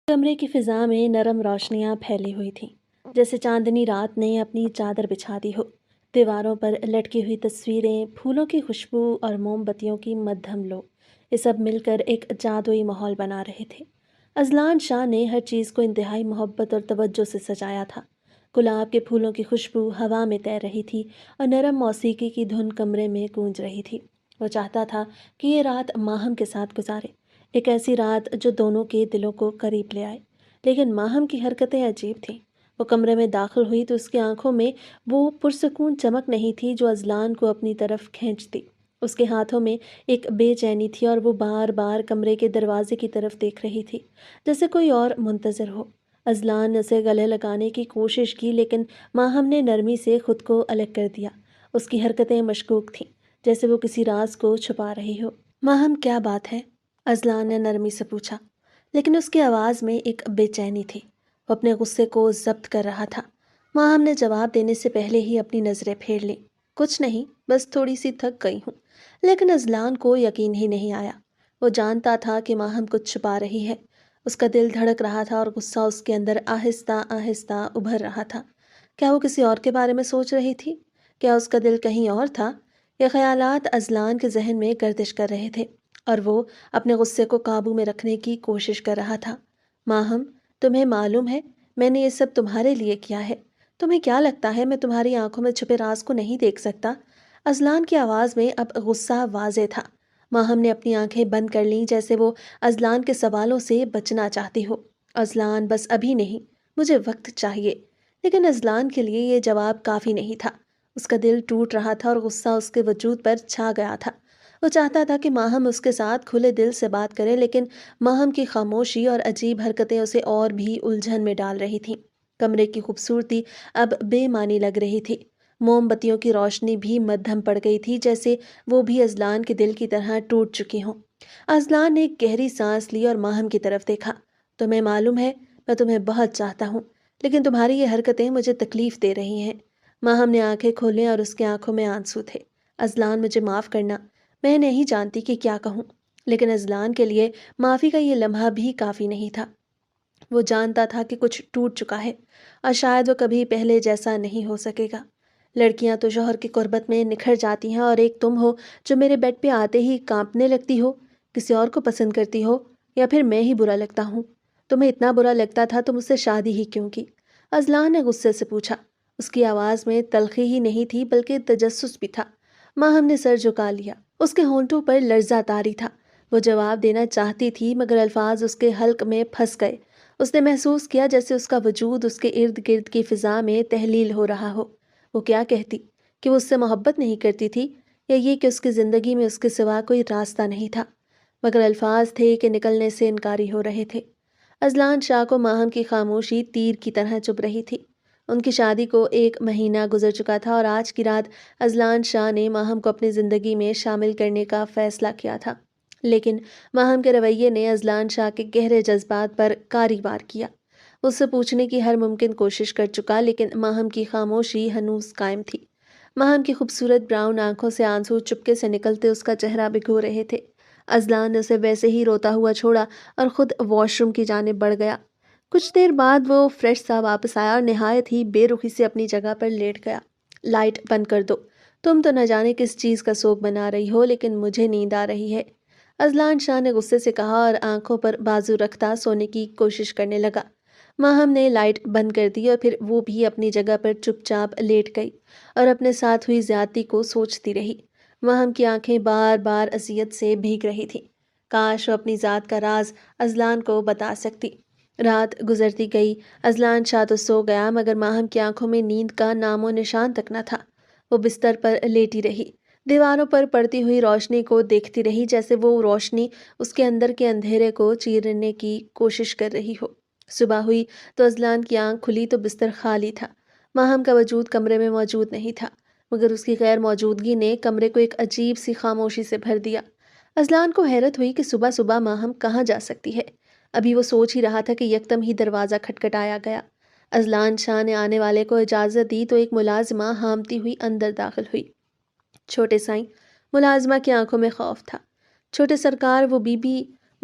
کمرے کی فضا میں نرم روشنیاں پھیلی ہوئی تھیں، جیسے چاندنی رات نے اپنی چادر بچھا دی ہو۔ دیواروں پر لٹکی ہوئی تصویریں، پھولوں کی خوشبو اور موم بتیوں کی مدھم لو، یہ سب مل کر ایک جادوئی ماحول بنا رہے تھے۔ اذلان شاہ نے ہر چیز کو انتہائی محبت اور توجہ سے سجایا تھا۔ گلاب کے پھولوں کی خوشبو ہوا میں تیر رہی تھی اور نرم موسیقی کی دھن کمرے میں گونج رہی تھی۔ وہ چاہتا تھا کہ یہ رات ماہم کے ساتھ گزارے، ایک ایسی رات جو دونوں کے دلوں کو قریب لے آئے۔ لیکن ماہم کی حرکتیں عجیب تھیں۔ وہ کمرے میں داخل ہوئی تو اس کی آنکھوں میں وہ پرسکون چمک نہیں تھی جو اذلان کو اپنی طرف کھینچتی۔ اس کے ہاتھوں میں ایک بے چینی تھی اور وہ بار بار کمرے کے دروازے کی طرف دیکھ رہی تھی، جیسے کوئی اور منتظر ہو۔ اذلان نے اسے گلے لگانے کی کوشش کی، لیکن ماہم نے نرمی سے خود کو الگ کر دیا۔ اس کی حرکتیں مشکوک تھیں، جیسے وہ کسی راز کو چھپا رہی ہو۔ ماہم، کیا بات ہے؟ اذلان نے نرمی سے پوچھا، لیکن اس کی آواز میں ایک بے چینی تھی۔ وہ اپنے غصے کو ضبط کر رہا تھا۔ ماہم نے جواب دینے سے پہلے ہی اپنی نظریں پھیر لیں۔ کچھ نہیں، بس تھوڑی سی تھک گئی ہوں۔ لیکن اذلان کو یقین ہی نہیں آیا۔ وہ جانتا تھا کہ ماہم کچھ چھپا رہی ہے۔ اس کا دل دھڑک رہا تھا اور غصہ اس کے اندر آہستہ آہستہ ابھر رہا تھا۔ کیا وہ کسی اور کے بارے میں سوچ رہی تھی؟ کیا اس کا دل کہیں اور تھا؟ یہ خیالات اذلان کے ذہن میں گردش کر رہے تھے اور وہ اپنے غصے کو قابو میں رکھنے کی کوشش کر رہا تھا۔ ماہم، تمہیں معلوم ہے میں نے یہ سب تمہارے لیے کیا ہے؟ تمہیں کیا لگتا ہے میں تمہاری آنکھوں میں چھپے راز کو نہیں دیکھ سکتا؟ اذلان کی آواز میں اب غصہ واضح تھا۔ ماہم نے اپنی آنکھیں بند کر لیں، جیسے وہ اذلان کے سوالوں سے بچنا چاہتی ہو۔ اذلان، بس ابھی نہیں، مجھے وقت چاہیے۔ لیکن اذلان کے لیے یہ جواب کافی نہیں تھا۔ اس کا دل ٹوٹ رہا تھا اور غصہ اس کے وجود پر چھا گیا تھا۔ وہ چاہتا تھا کہ ماہم اس کے ساتھ کھلے دل سے بات کرے، لیکن ماہم کی خاموشی اور عجیب حرکتیں اسے اور بھی الجھن میں ڈال رہی تھیں۔ کمرے کی خوبصورتی اب بے معنی لگ رہی تھی۔ موم بتیوں کی روشنی بھی مدھم پڑ گئی تھی، جیسے وہ بھی اذلان کے دل کی طرح ٹوٹ چکی ہوں۔ اذلان نے ایک گہری سانس لی اور ماہم کی طرف دیکھا۔ تمہیں معلوم ہے میں تمہیں بہت چاہتا ہوں، لیکن تمہاری یہ حرکتیں مجھے تکلیف دے رہی ہیں۔ ماہم نے آنکھیں کھولیں اور اس کی آنکھوں میں آنسو تھے۔ اذلان، مجھے معاف کرنا، میں نہیں جانتی کہ کیا کہوں۔ لیکن اذلان کے لیے معافی کا یہ لمحہ بھی کافی نہیں تھا۔ وہ جانتا تھا کہ کچھ ٹوٹ چکا ہے اور شاید وہ کبھی پہلے جیسا نہیں ہو سکے گا۔ لڑکیاں تو شوہر کی قربت میں نکھر جاتی ہیں، اور ایک تم ہو جو میرے بیڈ پہ آتے ہی کانپنے لگتی ہو، کسی اور کو پسند کرتی ہو، یا پھر میں ہی برا لگتا ہوں؟ تمہیں اتنا برا لگتا تھا تو مجھ سے شادی ہی کیوں کی؟ اذلان نے غصے سے پوچھا۔ اس کی آواز میں تلخی ہی نہیں تھی بلکہ تجسس بھی تھا۔ ماہم نے سر جھکا لیا۔ اس کے ہونٹوں پر لرزہ طاری تھا۔ وہ جواب دینا چاہتی تھی مگر الفاظ اس کے حلق میں پھنس گئے۔ اس نے محسوس کیا جیسے اس کا وجود اس کے ارد گرد کی فضا میں تحلیل ہو رہا ہو۔ وہ کیا کہتی؟ کہ وہ اس سے محبت نہیں کرتی تھی، یا یہ کہ اس کی زندگی میں اس کے سوا کوئی راستہ نہیں تھا؟ مگر الفاظ تھے کہ نکلنے سے انکاری ہو رہے تھے۔ اذلان شاہ کو ماہم کی خاموشی تیر کی طرح چبھ رہی تھی۔ ان کی شادی کو 1 مہینہ گزر چکا تھا اور آج کی رات اذلان شاہ نے ماہم کو اپنی زندگی میں شامل کرنے کا فیصلہ کیا تھا۔ لیکن ماہم کے رویے نے اذلان شاہ کے گہرے جذبات پر کاری وار کیا۔ اس سے پوچھنے کی ہر ممکن کوشش کر چکا، لیکن ماہم کی خاموشی ہنوز قائم تھی۔ ماہم کی خوبصورت براؤن آنکھوں سے آنسو چپکے سے نکلتے اس کا چہرہ بھگو رہے تھے۔ اذلان نے اسے ویسے ہی روتا ہوا چھوڑا اور خود واش روم کی جانب بڑھ گیا۔ کچھ دیر بعد وہ فریش سا واپس آیا اور نہایت ہی بے رخی سے اپنی جگہ پر لیٹ گیا۔ لائٹ بند کر دو، تم تو نہ جانے کس چیز کا سوگ بنا رہی ہو، لیکن مجھے نیند آ رہی ہے، اذلان شاہ نے غصے سے کہا اور آنکھوں پر بازو رکھتا سونے کی کوشش کرنے لگا۔ ماہم نے لائٹ بند کر دی اور پھر وہ بھی اپنی جگہ پر چپ چاپ لیٹ گئی اور اپنے ساتھ ہوئی زیادتی کو سوچتی رہی۔ ماہم کی آنکھیں بار بار اذیت سے بھیگ رہی تھیں۔ کاش وہ اپنی ذات کا راز اذلان کو بتا سکتی۔ رات گزرتی گئی۔ اذلان شاہ تو سو گیا مگر ماہم کی آنکھوں میں نیند کا نام و نشان تک نہ تھا۔ وہ بستر پر لیٹی رہی، دیواروں پر پڑتی ہوئی روشنی کو دیکھتی رہی، جیسے وہ روشنی اس کے اندر کے اندھیرے کو چیرنے کی کوشش کر رہی ہو۔ صبح ہوئی تو اذلان کی آنکھ کھلی تو بستر خالی تھا۔ ماہم کا وجود کمرے میں موجود نہیں تھا، مگر اس کی غیر موجودگی نے کمرے کو ایک عجیب سی خاموشی سے بھر دیا۔ اذلان کو حیرت ہوئی کہ صبح صبح ماہم کہاں جا سکتی ہے۔ ابھی وہ سوچ ہی رہا تھا کہ یکدم ہی دروازہ کھٹکھٹایا گیا۔ اذلان شاہ نے آنے والے کو اجازت دی تو ایک ملازمہ ہامتی ہوئی اندر داخل ہوئی۔ چھوٹے سائیں، ملازمہ کی آنکھوں میں خوف تھا۔ چھوٹے سرکار، وہ بی بی،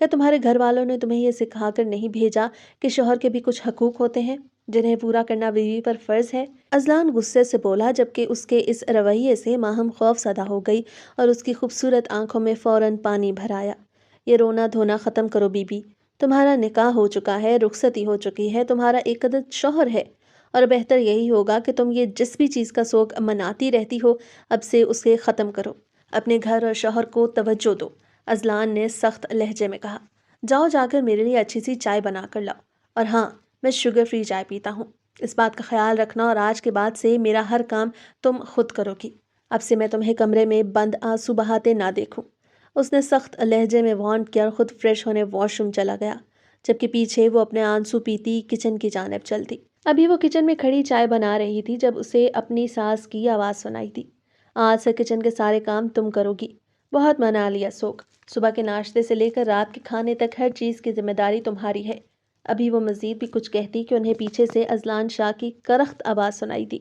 کیا تمہارے گھر والوں نے تمہیں یہ سکھا کر نہیں بھیجا کہ شوہر کے بھی کچھ حقوق ہوتے ہیں جنہیں پورا کرنا بیوی پر فرض ہے؟ اذلان غصے سے بولا، جبکہ اس کے اس رویے سے ماہم خوف زدہ ہو گئی اور اس کی خوبصورت آنکھوں میں فوراً پانی بھر آیا۔ یہ رونا دھونا ختم کرو بی بی، تمہارا نکاح ہو چکا ہے، رخصتی ہو چکی ہے، تمہارا ایک عدد شوہر ہے، اور بہتر یہی ہوگا کہ تم یہ جس بھی چیز کا شوق مناتی رہتی ہو اب سے اسے ختم کرو۔ اپنے گھر اور شوہر کو توجہ دو، اذلان نے سخت لہجے میں کہا۔ جاؤ جا کر میرے لیے اچھی سی چائے بنا کر لاؤ، اور ہاں، میں شوگر فری چائے پیتا ہوں، اس بات کا خیال رکھنا، اور آج کے بعد سے میرا ہر کام تم خود کرو گی، اب سے میں تمہیں کمرے میں بند آنسو بہاتے نہ دیکھوں۔ اس نے سخت لہجے میں وارن کیا اور خود فریش ہونے واش روم چلا گیا، جبکہ پیچھے وہ اپنے آنسو پیتی کچن کی جانب چل دی۔ ابھی وہ کچن میں کھڑی چائے بنا رہی تھی جب اسے اپنی ساس کی آواز سنائی دی۔ آج سے کچن کے سارے کام تم کرو گی، بہت منا لیا سوگ، صبح کے ناشتے سے لے کر رات کے کھانے تک ہر چیز کی ذمہ داری تمہاری ہے۔ ابھی وہ مزید بھی کچھ کہتی کہ انہیں پیچھے سے اذلان شاہ کی کرخت آواز سنائی دی۔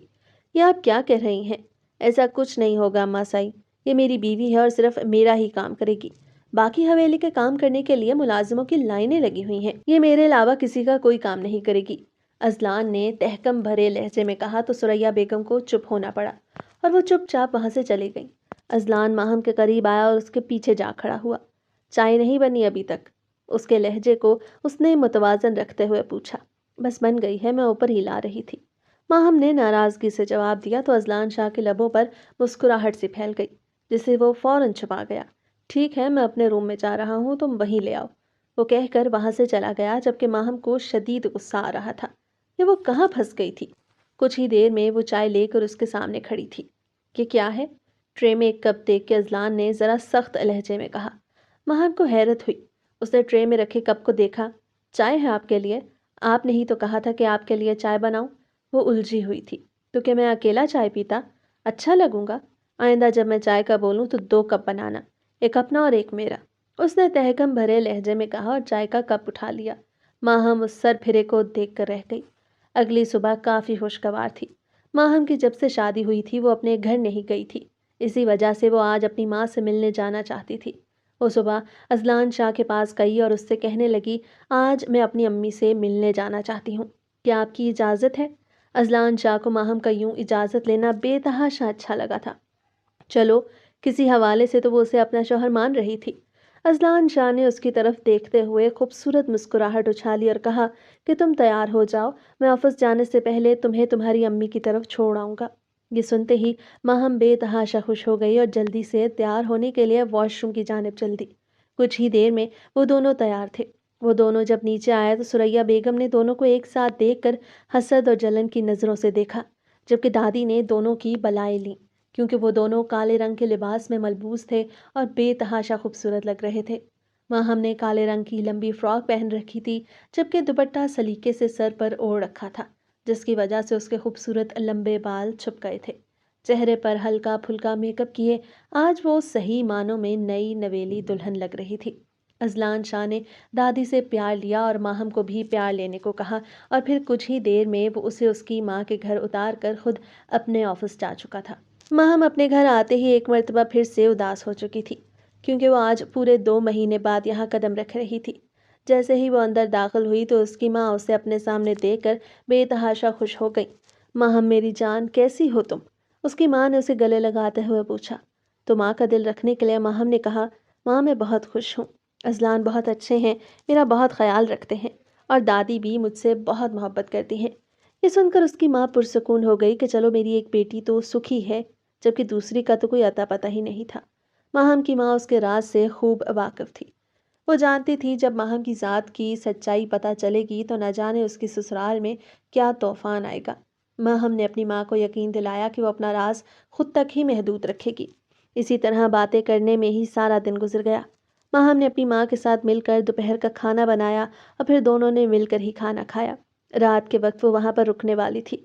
یہ آپ کیا کہہ رہی ہیں؟ ایسا کچھ نہیں ہوگا اماں سائی، یہ میری بیوی ہے اور صرف میرا ہی کام کرے گی، باقی حویلی کے کام کرنے کے لیے ملازموں کی لائنیں لگی ہوئی ہیں، یہ میرے علاوہ کسی کا کوئی کام نہیں کرے گی۔ اذلان نے تہکم بھرے لہجے میں کہا تو ثریا بیگم کو چپ ہونا پڑا اور وہ چپ چاپ وہاں سے چلی گئی۔ اذلان ماہم کے قریب آیا اور اس کے پیچھے جا کھڑا ہوا۔ چائے نہیں بنی ابھی تک؟ اس کے لہجے کو اس نے متوازن رکھتے ہوئے پوچھا۔ بس بن گئی ہے، میں اوپر ہی لا رہی تھی، ماہم نے ناراضگی سے جواب دیا تو اذلان شاہ کے لبوں پر مسکراہٹ سی پھیل گئی جسے وہ فوراً چھپا گیا۔ ٹھیک ہے، میں اپنے روم میں جا رہا ہوں، تم وہیں لے آؤ، وہ کہہ کر وہاں سے چلا گیا، جبکہ ماہم کو شدید غصہ آ رہا تھا کہ وہ کہاں پھنس گئی تھی۔ کچھ ہی دیر میں وہ چائے لے کر اس کے سامنے کھڑی تھی۔ یہ کیا ہے؟ ٹرے میں ایک کپ دیکھ کے اذلان نے ذرا سخت لہجے میں کہا۔ ماہم کو حیرت ہوئی، اس نے ٹرے میں رکھے کپ کو دیکھا۔ چائے ہے آپ کے لیے؟ آپ نے ہی تو کہا تھا کہ آپ کے لیے چائے بناؤں۔ وہ الجھی ہوئی تھی۔ تو کہ میں اکیلا چائے پیتا اچھا لگوں گا؟ آئندہ جب میں چائے کا بولوں تو 2 کپ بنانا، ایک اپنا اور ایک میرا، اس نے تہکم بھرے لہجے میں کہا اور چائے کا کپ اٹھا لیا۔ ماہم اس سر پھرے کو دیکھ کر رہ گئی۔ اگلی صبح کافی خوشگوار تھی۔ ماہم کی جب سے شادی ہوئی تھی وہ اپنے گھر نہیں گئی تھی، اسی وجہ سے وہ آج اپنی ماں سے ملنے جانا چاہتی تھی۔ وہ صبح اذلان شاہ کے پاس گئی اور اس سے کہنے لگی، آج میں اپنی امی سے ملنے جانا چاہتی ہوں، کیا آپ کی اجازت ہے؟ اذلان شاہ کو ماہم کا یوں اجازت لینا بے تحاشا اچھا لگا تھا۔ چلو، کسی حوالے سے تو وہ اسے اپنا شوہر مان رہی تھی۔ اذلان شاہ نے اس کی طرف دیکھتے ہوئے خوبصورت مسکراہٹ اچھالی اور کہا کہ تم تیار ہو جاؤ، میں آفس جانے سے پہلے تمہیں تمہاری امی کی طرف چھوڑ آؤں گا۔ یہ سنتے ہی ماہم بے تحاشا خوش ہو گئی اور جلدی سے تیار ہونے کے لیے واش روم کی جانب چل دی۔ کچھ ہی دیر میں وہ دونوں تیار تھے۔ وہ دونوں جب نیچے آئے تو ثریا بیگم نے دونوں کو ایک ساتھ دیکھ کر حسد اور جلن کی نظروں سے دیکھا، جبکہ دادی نے دونوں کی بلائیں لیں، کیونکہ وہ دونوں کالے رنگ کے لباس میں ملبوس تھے اور بے تحاشا خوبصورت لگ رہے تھے۔ ماہم نے کالے رنگ کی لمبی فراک پہن رکھی تھی، جبکہ دوپٹہ سلیقے سے سر پر اوڑھ رکھا تھا، جس کی وجہ سے اس کے خوبصورت لمبے بال چھپ گئے تھے۔ چہرے پر ہلکا پھلکا میک اپ کیے آج وہ صحیح معنوں میں نئی نویلی دلہن لگ رہی تھی۔ اذلان شاہ نے دادی سے پیار لیا اور ماہم کو بھی پیار لینے کو کہا، اور پھر کچھ ہی دیر میں وہ اسے اس کی ماں کے گھر اتار کر خود اپنے آفس جا چکا تھا۔ ماہم اپنے گھر آتے ہی ایک مرتبہ پھر سے اداس ہو چکی تھی، کیونکہ وہ آج پورے 2 مہینے بعد یہاں قدم رکھ رہی تھی۔ جیسے ہی وہ اندر داخل ہوئی تو اس کی ماں اسے اپنے سامنے دیکھ کر بے تحاشا خوش ہو گئی۔ ماہم میری جان، کیسی ہو تم؟ اس کی ماں نے اسے گلے لگاتے ہوئے پوچھا۔ تو ماں کا دل رکھنے کے لیے ماہم نے کہا، ماں میں بہت خوش ہوں، اذلان بہت اچھے ہیں، میرا بہت خیال رکھتے ہیں، اور دادی بھی مجھ سے بہت محبت کرتی ہیں۔ یہ سن کر اس کی ماں پرسکون ہو گئی کہ چلو میری ایک بیٹی تو سکھی ہے، جبکہ دوسری کا تو کوئی اتا پتہ ہی نہیں تھا۔ ماہم کی ماں اس کے راز سے خوب واقف تھی۔ وہ جانتی تھی جب ماہم کی ذات کی سچائی پتہ چلے گی تو نہ جانے اس کی سسرال میں کیا طوفان آئے گا۔ ماہم نے اپنی ماں کو یقین دلایا کہ وہ اپنا راز خود تک ہی محدود رکھے گی۔ اسی طرح باتیں کرنے میں ہی سارا دن گزر گیا۔ ماہم نے اپنی ماں کے ساتھ مل کر دوپہر کا کھانا بنایا اور پھر دونوں نے مل کر ہی کھانا کھایا۔ رات کے وقت وہ وہاں پر رکنے والی تھی۔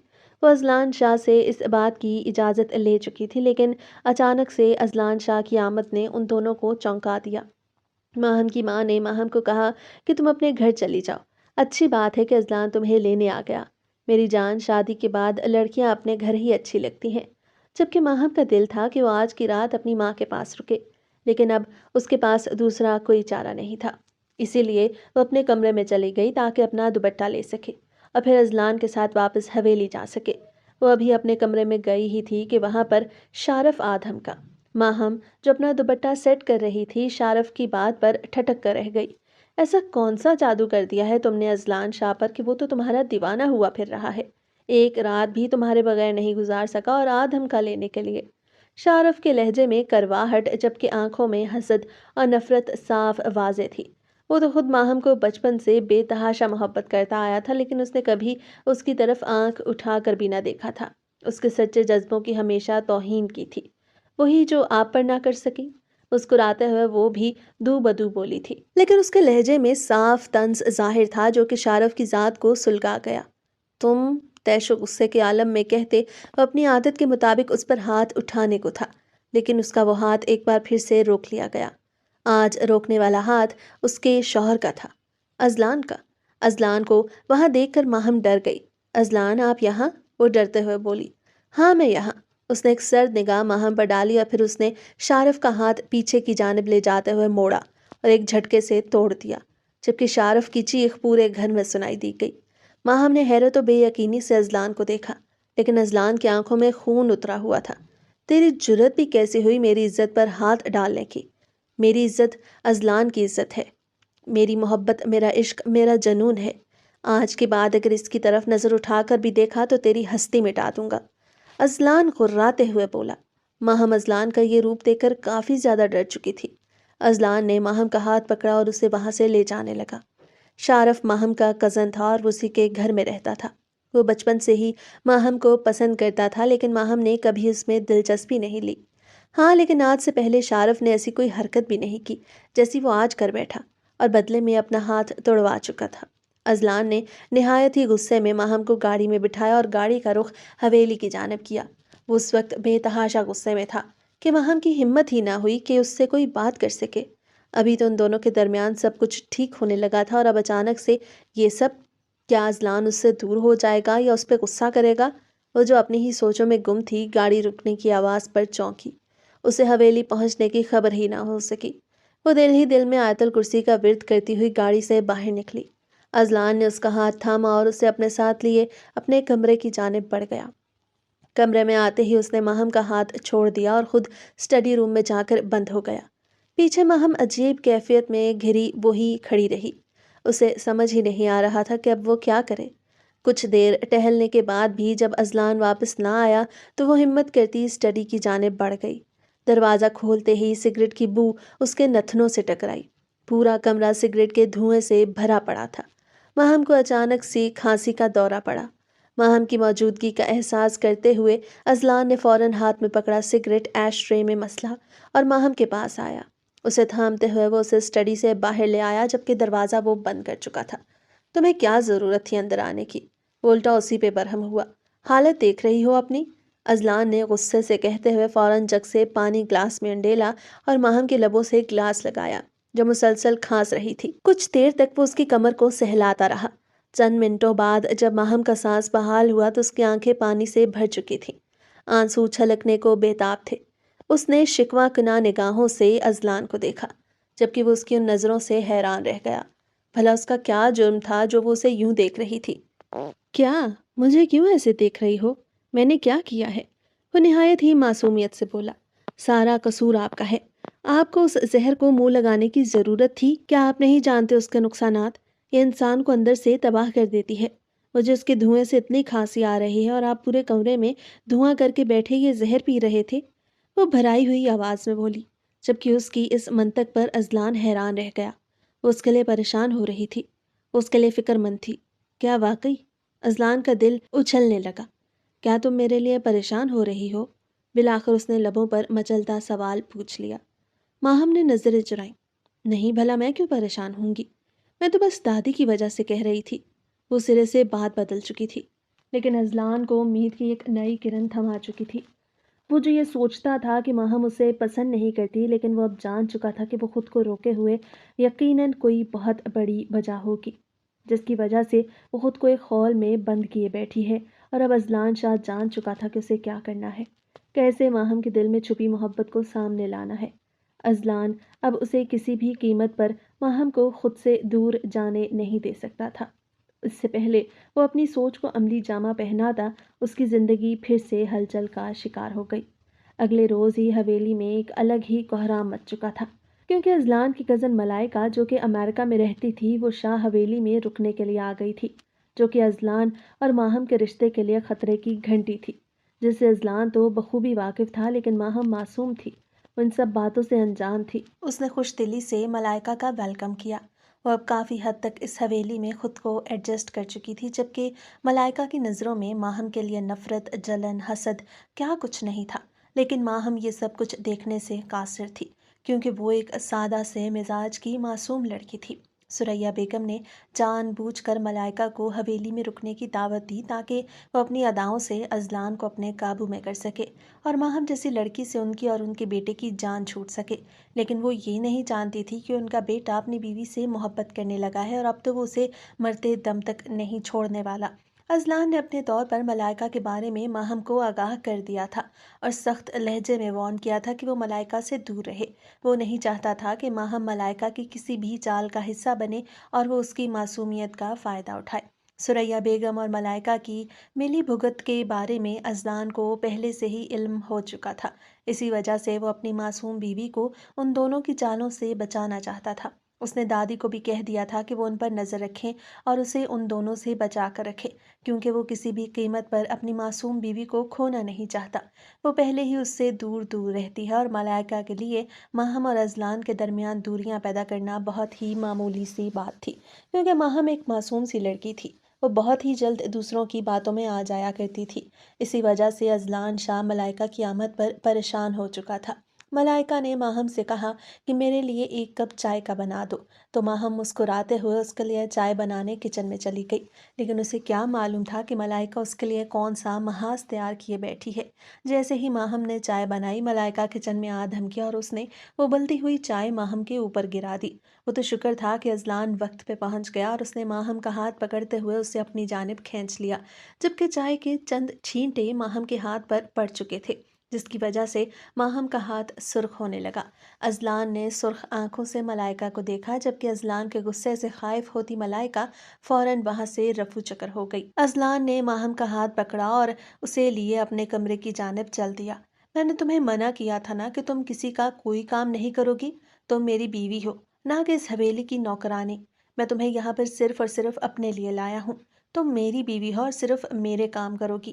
وہ اذلان شاہ سے اس بات کی اجازت لے چکی تھی، لیکن اچانک سے اذلان شاہ کی آمد نے ان دونوں کو چونکا دیا۔ ماہم کی ماں نے ماہم کو کہا کہ تم اپنے گھر چلی جاؤ، اچھی بات ہے کہ اذلان تمہیں لینے آ گیا۔ میری جان، شادی کے بعد لڑکیاں اپنے گھر ہی اچھی لگتی ہیں۔ جبکہ ماہم کا دل تھا کہ وہ آج کی رات اپنی ماں کے پاس رکے، لیکن اب اس کے پاس دوسرا کوئی چارہ نہیں تھا۔ اسی لیے وہ اپنے کمرے میں چلی گئی تاکہ اپنا دوپٹہ لے سکے اور پھر ازلان کے ساتھ واپس حویلی جا سکے۔ وہ ابھی اپنے کمرے میں گئی ہی تھی کہ وہاں پر شارف آدھم کا۔ ماہم جو اپنا دوپٹہ سیٹ کر رہی تھی شارف کی بات پر ٹھٹک کر رہ گئی۔ ایسا کون سا جادو کر دیا ہے تم نے ازلان شاہ پر کہ وہ تو تمہارا دیوانہ ہوا پھر رہا ہے، ایک رات بھی تمہارے بغیر نہیں گزار سکا اور آدھم کا لینے کے لیے۔ شارف کے لہجے میں کرواہٹ جبکہ آنکھوں میں حسد اور نفرت صاف واضح تھی۔ وہ تو خود ماہم کو بچپن سے بے تحاشا محبت کرتا آیا تھا، لیکن اس نے کبھی اس کی طرف آنکھ اٹھا کر بھی نہ دیکھا تھا۔ اس کے سچے جذبوں کی ہمیشہ توہین کی تھی، وہی جو آپ پر نہ کر سکی۔ مسکراتے ہوئے وہ بھی دو بدو بولی تھی، لیکن اس کے لہجے میں صاف طنز ظاہر تھا جو کہ شارف کی ذات کو سلگا گیا۔ تم تیش و غصے کے عالم میں کہتے وہ اپنی عادت کے مطابق اس پر ہاتھ اٹھانے کو تھا، لیکن اس کا وہ ہاتھ ایک بار پھر سے روک لیا گیا۔ آج روکنے والا ہاتھ اس کے شوہر کا تھا، ازلان کا۔ ازلان کو وہاں دیکھ کر ماہم ڈر گئی۔ ازلان آپ یہاں؟ وہ ڈرتے ہوئے بولی۔ ہاں میں یہاں۔ اس نے ایک سرد نگاہ ماہم پر ڈالی اور پھر اس نے شارف کا ہاتھ پیچھے کی جانب لے جاتے ہوئے موڑا اور ایک جھٹکے سے توڑ دیا، جبکہ شارف کی چیخ پورے گھر میں سنائی دی گئی۔ ماہم نے حیرت و بے یقینی سے ازلان کو دیکھا، لیکن ازلان کی آنکھوں میں خون اترا ہوا تھا۔ تیری جرت بھی کیسی ہوئی میری عزت پر ہاتھ ڈالنے کی؟ میری عزت ازلان کی عزت ہے، میری محبت، میرا عشق، میرا جنون ہے۔ آج کے بعد اگر اس کی طرف نظر اٹھا کر بھی دیکھا تو تیری ہستی مٹا دوں گا، ازلان غراتے ہوئے بولا۔ ماہم ازلان کا یہ روپ دیکھ کر کافی زیادہ ڈر چکی تھی۔ ازلان نے ماہم کا ہاتھ پکڑا اور اسے وہاں سے لے جانے لگا۔ شارف ماہم کا کزن تھا اور وہ اسی کے گھر میں رہتا تھا۔ وہ بچپن سے ہی ماہم کو پسند کرتا تھا، لیکن ماہم نے کبھی اس میں دلچسپی نہیں لی۔ ہاں، لیکن آج سے پہلے شارف نے ایسی کوئی حرکت بھی نہیں کی جیسی وہ آج کر بیٹھا، اور بدلے میں اپنا ہاتھ توڑوا چکا تھا۔ ازلان نے نہایت ہی غصے میں ماہم کو گاڑی میں بٹھایا اور گاڑی کا رخ حویلی کی جانب کیا۔ وہ اس وقت بے تحاشا غصے میں تھا کہ ماہم کی ہمت ہی نہ ہوئی کہ اس سے کوئی بات کر سکے۔ ابھی تو ان دونوں کے درمیان سب کچھ ٹھیک ہونے لگا تھا، اور اب اچانک سے یہ سب۔ کیا ازلان اس سے دور ہو جائے گا یا اس پہ غصہ کرے گا؟ وہ جو اپنی ہی سوچوں میں گم تھی، گاڑی رکنے کی آواز پر چونکی۔ اسے حویلی پہنچنے کی خبر ہی نہ ہو سکی۔ وہ دل ہی دل میں آیت الکرسی کا ورد کرتی ہوئی گاڑی سے باہر نکلی۔ ازلان نے اس کا ہاتھ تھاما اور اسے اپنے ساتھ لیے اپنے کمرے کی جانب بڑھ گیا۔ کمرے میں آتے ہی اس نے ماہم کا ہاتھ چھوڑ دیا اور خود اسٹڈی روم میں جا کر بند ہو گیا۔ پیچھے ماہم عجیب کیفیت میں گھری وہی کھڑی رہی۔ اسے سمجھ ہی نہیں آ رہا تھا کہ اب وہ کیا کرے۔ کچھ دیر ٹہلنے کے بعد بھی جب ازلان واپس نہ آیا تو وہ ہمت کرتی اسٹڈی کی جانب بڑھ گئی۔ دروازہ کھولتے ہی سگریٹ کی بو اس کے نتنوں سے ٹکرائی۔ پورا کمرہ سگریٹ کے دھوئیں سے بھرا پڑا تھا۔ ماہم کو اچانک سی کھانسی کا دورہ پڑا۔ ماہم کی موجودگی کا احساس کرتے ہوئے ازلان نے فوراً ہاتھ میں پکڑا سگریٹ ایش ٹرے میں مسلا اور ماہم کے پاس آیا۔ اسے تھامتے ہوئے وہ اسے اسٹڈی سے باہر لے آیا، جبکہ دروازہ وہ بند کر چکا تھا۔ تمہیں کیا ضرورت تھی اندر آنے کی؟ وہ الٹا اسی پہ برہم ہوا۔ حالت دیکھ رہی ہو اپنی؟ ازلان نے غصے سے کہتے ہوئے فوراً جگ سے پانی گلاس میں انڈیلا اور ماہم کے لبوں سے گلاس لگایا، جو مسلسل کھانس رہی تھی۔ کچھ دیر تک وہ اس کی کمر کو سہلاتا رہا۔ چند منٹوں بعد جب ماہم کا سانس بحال ہوا تو اس کی آنکھیں پانی سے بھر چکی تھیں، آنسو چھلکنے کو بے تاب تھے۔ اس نے شکوہ کناں نگاہوں سے ازلان کو دیکھا، جبکہ وہ اس کی ان نظروں سے حیران رہ گیا۔ بھلا اس کا کیا جرم تھا جو وہ اسے یوں دیکھ رہی تھی؟ کیا مجھے کیوں ایسے دیکھ رہی ہو؟ میں نے کیا کیا ہے؟ وہ نہایت ہی معصومیت سے بولا۔ سارا قصور آپ کا ہے۔ آپ کو اس زہر کو منہ لگانے کی ضرورت تھی؟ کیا آپ نہیں جانتے اس کے نقصانات؟ یہ انسان کو اندر سے تباہ کر دیتی ہے۔ مجھے اس کے دھوئیں سے اتنی کھانسی آ رہی ہے اور آپ پورے کمرے میں دھواں کر کے بیٹھے یہ زہر پی رہے تھے، وہ بھرائی ہوئی آواز میں بولی، جبکہ اس کی اس منطق پر ازلان حیران رہ گیا۔ وہ اس کے لیے پریشان ہو رہی تھی، اس کے لیے فکر مند تھی۔ کیا واقعی؟ ازلان کا دل اچھلنے لگا۔ کیا تم میرے لیے پریشان ہو رہی ہو؟ بالآخر اس نے لبوں پر مچلتا سوال پوچھ لیا۔ ماہم نے نظریں چرائیں۔ نہیں، بھلا میں کیوں پریشان ہوں گی؟ میں تو بس دادی کی وجہ سے کہہ رہی تھی۔ وہ سرے سے بات بدل چکی تھی، لیکن ازلان کو امید کی ایک نئی کرن تھما چکی تھی۔ وہ جو یہ سوچتا تھا کہ ماہم اسے پسند نہیں کرتی، لیکن وہ اب جان چکا تھا کہ وہ خود کو روکے ہوئے یقیناً کوئی بہت بڑی وجہ ہوگی، جس کی وجہ سے وہ خود کو ایک خول میں بند کیے بیٹھی ہے۔ اور اب ازلان شاہ جان چکا تھا کہ اسے کیا کرنا ہے، کیسے ماہم کے دل میں چھپی محبت کو سامنے لانا ہے۔ ازلان اب اسے کسی بھی قیمت پر ماہم کو خود سے دور جانے نہیں دے سکتا تھا۔ اس سے پہلے وہ اپنی سوچ کو عملی جامہ پہناتا، اس کی زندگی پھر سے ہلچل کا شکار ہو گئی۔ اگلے روز ہی حویلی میں ایک الگ ہی کوہرام مچ چکا تھا، کیونکہ ازلان کی کزن ملائکہ جو کہ امریکہ میں رہتی تھی، وہ شاہ حویلی میں رکنے کے لیے آ گئی تھی، جو کہ ازلان اور ماہم کے رشتے کے لیے خطرے کی گھنٹی تھی، جس سے ازلان تو بخوبی واقف تھا، لیکن ماہم معصوم تھی، وہ ان سب باتوں سے انجان تھی۔ اس نے خوش دلی سے ملائکہ کا ویلکم کیا۔ وہ اب کافی حد تک اس حویلی میں خود کو ایڈجسٹ کر چکی تھی، جبکہ ملائکہ کی نظروں میں ماہم کے لیے نفرت، جلن، حسد کیا کچھ نہیں تھا، لیکن ماہم یہ سب کچھ دیکھنے سے قاصر تھی، کیونکہ وہ ایک سادہ سے مزاج کی معصوم لڑکی تھی۔ ثریا بیگم نے جان بوجھ کر ملائکہ کو حویلی میں رکنے کی دعوت دی تاکہ وہ اپنی اداؤں سے ازلان کو اپنے قابو میں کر سکے اور ماہم جیسی لڑکی سے ان کی اور ان کے بیٹے کی جان چھوٹ سکے، لیکن وہ یہ نہیں جانتی تھی کہ ان کا بیٹا اپنی بیوی سے محبت کرنے لگا ہے اور اب تو وہ اسے مرتے دم تک نہیں چھوڑنے والا۔ ازلان نے اپنے طور پر ملائکہ کے بارے میں ماہم کو آگاہ کر دیا تھا اور سخت لہجے میں وارن کیا تھا کہ وہ ملائکہ سے دور رہے۔ وہ نہیں چاہتا تھا کہ ماہم ملائکہ کی کسی بھی چال کا حصہ بنے اور وہ اس کی معصومیت کا فائدہ اٹھائے۔ ثریا بیگم اور ملائکہ کی ملی بھگت کے بارے میں ازلان کو پہلے سے ہی علم ہو چکا تھا، اسی وجہ سے وہ اپنی معصوم بیوی کو ان دونوں کی چالوں سے بچانا چاہتا تھا۔ اس نے دادی کو بھی کہہ دیا تھا کہ وہ ان پر نظر رکھیں اور اسے ان دونوں سے بچا کر رکھے، کیونکہ وہ کسی بھی قیمت پر اپنی معصوم بیوی کو کھونا نہیں چاہتا۔ وہ پہلے ہی اس سے دور دور رہتی ہے اور ملائکہ کے لیے ماہم اور ازلان کے درمیان دوریاں پیدا کرنا بہت ہی معمولی سی بات تھی، کیونکہ ماہم ایک معصوم سی لڑکی تھی، وہ بہت ہی جلد دوسروں کی باتوں میں آ جایا کرتی تھی۔ اسی وجہ سے ازلان شاہ ملائکہ کی آمد پر پریشان ہو چکا تھا۔ ملائکہ نے ماہم سے کہا کہ میرے لیے ایک کپ چائے کا بنا دو، تو ماہم مسکراتے ہوئے اس کے لیے چائے بنانے کچن میں چلی گئی، لیکن اسے کیا معلوم تھا کہ ملائکہ اس کے لیے کون سا محاذ تیار کیے بیٹھی ہے۔ جیسے ہی ماہم نے چائے بنائی، ملائکہ کچن میں آ دھمکیا اور اس نے وہ ابلتی ہوئی چائے ماہم کے اوپر گرا دی۔ وہ تو شکر تھا کہ ازلان وقت پہ پہنچ گیا اور اس نے ماہم کا ہاتھ پکڑتے ہوئے اسے اپنی جانب کھینچ لیا، جبکہ چائے کے چند چھینٹے ماہم کے ہاتھ پر پڑ چکے تھے، جس کی وجہ سے ماہم کا ہاتھ سرخ ہونے لگا۔ ازلان نے سرخ آنکھوں سے ملائکہ کو دیکھا، جبکہ ازلان کے غصے سے خائف ہوتی ملائکہ فوراً وہاں سے رفو چکر ہو گئی۔ ازلان نے ماہم کا ہاتھ پکڑا اور اسے لیے اپنے کمرے کی جانب چل دیا۔ میں نے تمہیں منع کیا تھا نا کہ تم کسی کا کوئی کام نہیں کرو گی، تم میری بیوی ہو، نہ کہ اس حویلی کی نوکرانی۔ میں تمہیں یہاں پر صرف اور صرف اپنے لیے لایا ہوں، تم میری بیوی ہو اور صرف میرے کام کرو گی۔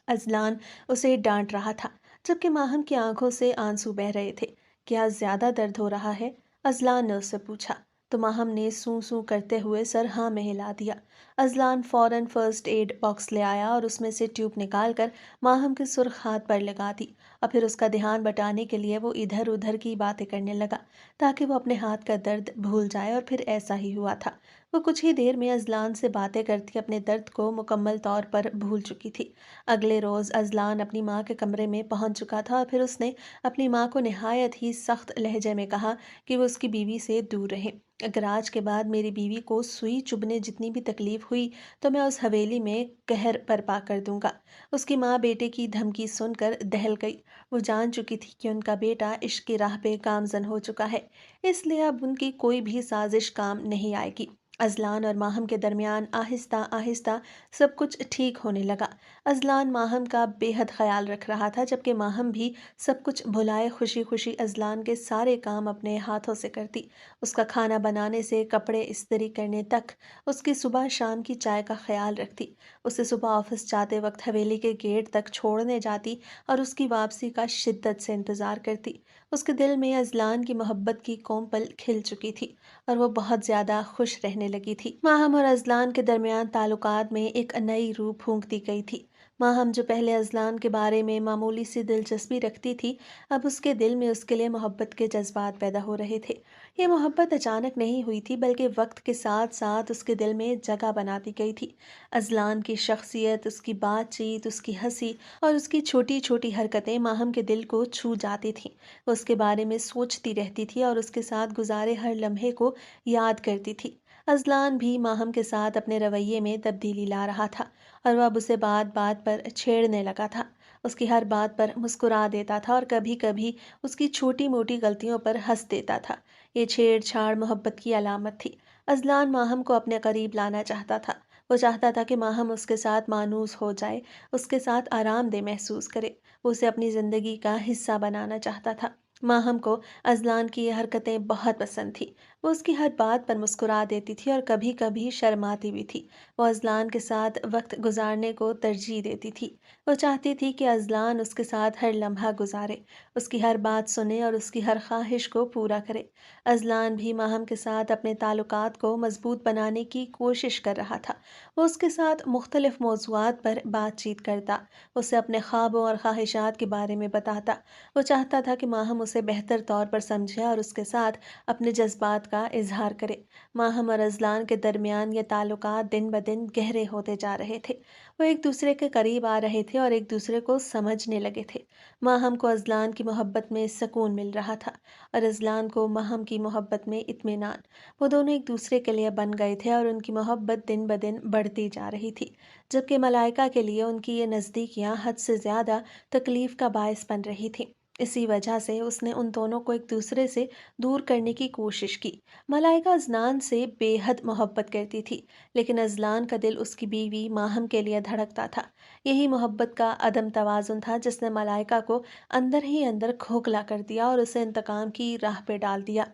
ازلان اسے ڈانٹ رہا تھا، جبکہ ماہم کی آنکھوں سے آنسو بہہ رہے تھے۔ کیا زیادہ درد ہو رہا ہے؟ ازلان نے اس سے پوچھا، تو ماہم نے سوں سوں کرتے ہوئے سر ہاں میں ہلا دیا۔ ازلان فوراً فرسٹ ایڈ باکس لے آیا اور اس میں سے ٹیوب نکال کر ماہم کے سرخ ہاتھ پر لگا دی، اور پھر اس کا دھیان بٹانے کے لیے وہ ادھر ادھر کی باتیں کرنے لگا تاکہ وہ اپنے ہاتھ کا درد بھول جائے، اور پھر ایسا ہی ہوا تھا۔ وہ کچھ ہی دیر میں ازلان سے باتیں کرتی اپنے درد کو مکمل طور پر بھول چکی تھی۔ اگلے روز ازلان اپنی ماں کے کمرے میں پہنچ چکا تھا اور پھر اس نے اپنی ماں کو نہایت ہی سخت لہجے میں کہا کہ وہ اس کی بیوی سے دور رہے۔ اگر آج کے بعد میری بیوی کو سوئی چبھنے جتنی بھی تکلیف ہوئی تو میں اس حویلی میں قہر برپا کر دوں گا۔ اس کی ماں بیٹے کی دھمکی سن کر دہل گئی۔ وہ جان چکی تھی کہ ان کا بیٹا عشق کی راہ پہ گامزن ہو چکا ہے، اس لیے اب ان کی کوئی بھی سازش کام نہیں آئے گی۔ ازلان اور ماہم کے درمیان آہستہ آہستہ سب کچھ ٹھیک ہونے لگا۔ ازلان ماہم کا بے حد خیال رکھ رہا تھا، جبکہ ماہم بھی سب کچھ بھلائے خوشی خوشی ازلان کے سارے کام اپنے ہاتھوں سے کرتی، اس کا کھانا بنانے سے کپڑے استری کرنے تک، اس کی صبح شام کی چائے کا خیال رکھتی، اسے صبح آفس جاتے وقت حویلی کے گیٹ تک چھوڑنے جاتی اور اس کی واپسی کا شدت سے انتظار کرتی۔ اس کے دل میں ازلان کی محبت کی کومپل کھل چکی تھی اور وہ بہت زیادہ خوش رہنے لگی تھی۔ ماہم اور ازلان کے درمیان تعلقات میں ایک نئی روح پھونک دی گئی تھی۔ ماہم جو پہلے ازلان کے بارے میں معمولی سی دلچسپی رکھتی تھی، اب اس کے دل میں اس کے لیے محبت کے جذبات پیدا ہو رہے تھے۔ یہ محبت اچانک نہیں ہوئی تھی، بلکہ وقت کے ساتھ ساتھ اس کے دل میں جگہ بناتی گئی تھی۔ ازلان کی شخصیت، اس کی بات چیت، اس کی ہنسی اور اس کی چھوٹی چھوٹی حرکتیں ماہم کے دل کو چھو جاتی تھیں۔ وہ اس کے بارے میں سوچتی رہتی تھی اور اس کے ساتھ گزارے ہر لمحے کو یاد کرتی تھی۔ ازلان بھی ماہم کے ساتھ اپنے رویے میں تبدیلی لا رہا تھا اور وہ اب اسے بات بات پر چھیڑنے لگا تھا۔ اس کی ہر بات پر مسکرا دیتا تھا اور کبھی کبھی اس کی چھوٹی موٹی غلطیوں پر ہنس دیتا تھا۔ یہ چھیڑ چھاڑ محبت کی علامت تھی۔ اذلان ماہم کو اپنے قریب لانا چاہتا تھا۔ وہ چاہتا تھا کہ ماہم اس کے ساتھ مانوس ہو جائے، اس کے ساتھ آرام دہ محسوس کرے۔ وہ اسے اپنی زندگی کا حصہ بنانا چاہتا تھا۔ ماہم کو اذلان کی یہ حرکتیں بہت پسند تھی۔ وہ اس کی ہر بات پر مسکرا دیتی تھی اور کبھی کبھی شرماتی بھی تھی۔ وہ اذلان کے ساتھ وقت گزارنے کو ترجیح دیتی تھی۔ وہ چاہتی تھی کہ اذلان اس کے ساتھ ہر لمحہ گزارے، اس کی ہر بات سنے اور اس کی ہر خواہش کو پورا کرے۔ اذلان بھی ماہم کے ساتھ اپنے تعلقات کو مضبوط بنانے کی کوشش کر رہا تھا۔ وہ اس کے ساتھ مختلف موضوعات پر بات چیت کرتا، اسے اپنے خوابوں اور خواہشات کے بارے میں بتاتا۔ وہ چاہتا تھا کہ ماہم اسے بہتر طور پر سمجھے اور اس کے ساتھ اپنے جذبات کا اظہار کرے۔ ماہم اور اذلان کے درمیان یہ تعلقات دن بدن گہرے ہوتے جا رہے تھے۔ وہ ایک دوسرے کے قریب آ رہے تھے اور ایک دوسرے کو سمجھنے لگے تھے۔ ماہم کو اذلان کی محبت میں سکون مل رہا تھا اور اذلان کو ماہم کی محبت میں اطمینان۔ وہ دونوں ایک دوسرے کے لیے بن گئے تھے اور ان کی محبت دن بدن بڑھتی جا رہی تھی، جبکہ ملائکہ کے لیے ان کی یہ نزدیکیاں حد سے زیادہ تکلیف کا باعث بن رہی تھیں۔ اسی وجہ سے اس نے ان دونوں کو ایک دوسرے سے دور کرنے کی کوشش کی۔ ملائکہ اذلان سے بے حد محبت کرتی تھی، لیکن اذلان کا دل اس کی بیوی ماہم کے لیے دھڑکتا تھا۔ یہی محبت کا عدم توازن تھا جس نے ملائکہ کو اندر ہی اندر کھوکھلا کر دیا اور اسے انتقام کی راہ پہ ڈال دیا۔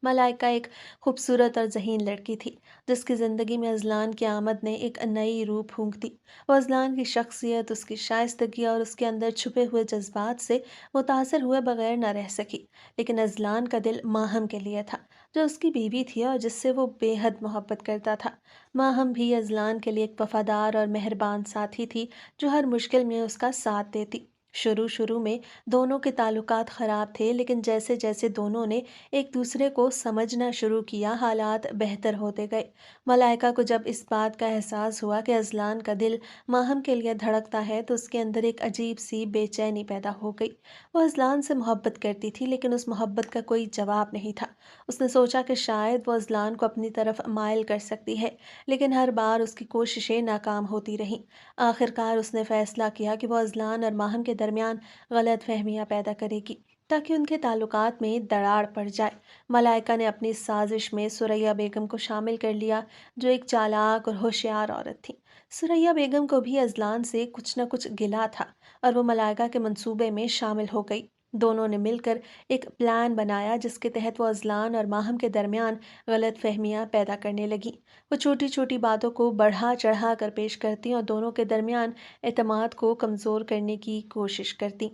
ملائکہ ایک خوبصورت اور ذہین لڑکی تھی جس کی زندگی میں اذلان کی آمد نے ایک نئی روح پھونک دی۔ وہ اذلان کی شخصیت، اس کی شائستگی اور اس کے اندر چھپے ہوئے جذبات سے متاثر ہوئے بغیر نہ رہ سکی، لیکن اذلان کا دل ماہم کے لیے تھا جو اس کی بیوی تھی اور جس سے وہ بے حد محبت کرتا تھا۔ ماہم بھی اذلان کے لیے ایک وفادار اور مہربان ساتھی تھی جو ہر مشکل میں اس کا ساتھ دیتی۔ شروع میں دونوں کے تعلقات خراب تھے، لیکن جیسے جیسے دونوں نے ایک دوسرے کو سمجھنا شروع کیا، حالات بہتر ہوتے گئے۔ ملائکہ کو جب اس بات کا احساس ہوا کہ اذلان کا دل ماہم کے لیے دھڑکتا ہے تو اس کے اندر ایک عجیب سی بے چینی پیدا ہو گئی۔ وہ اذلان سے محبت کرتی تھی، لیکن اس محبت کا کوئی جواب نہیں تھا۔ اس نے سوچا کہ شاید وہ اذلان کو اپنی طرف مائل کر سکتی ہے، لیکن ہر بار اس کی کوششیں ناکام ہوتی رہیں۔ آخرکار اس نے فیصلہ کیا کہ وہ اذلان اور ماہم کے درمیان غلط فہمیاں پیدا کرے گی تاکہ ان کے تعلقات میں دراڑ پڑ جائے۔ ملائکہ نے اپنی اس سازش میں ثریا بیگم کو شامل کر لیا جو ایک چالاک اور ہوشیار عورت تھی۔ ثریا بیگم کو بھی اذلان سے کچھ نہ کچھ گلا تھا اور وہ ملائکہ کے منصوبے میں شامل ہو گئی۔ دونوں نے مل کر ایک پلان بنایا جس کے تحت وہ اذلان اور ماہم کے درمیان غلط فہمیاں پیدا کرنے لگیں۔ وہ چھوٹی چھوٹی باتوں کو بڑھا چڑھا کر پیش کرتی اور دونوں کے درمیان اعتماد کو کمزور کرنے کی کوشش کرتی۔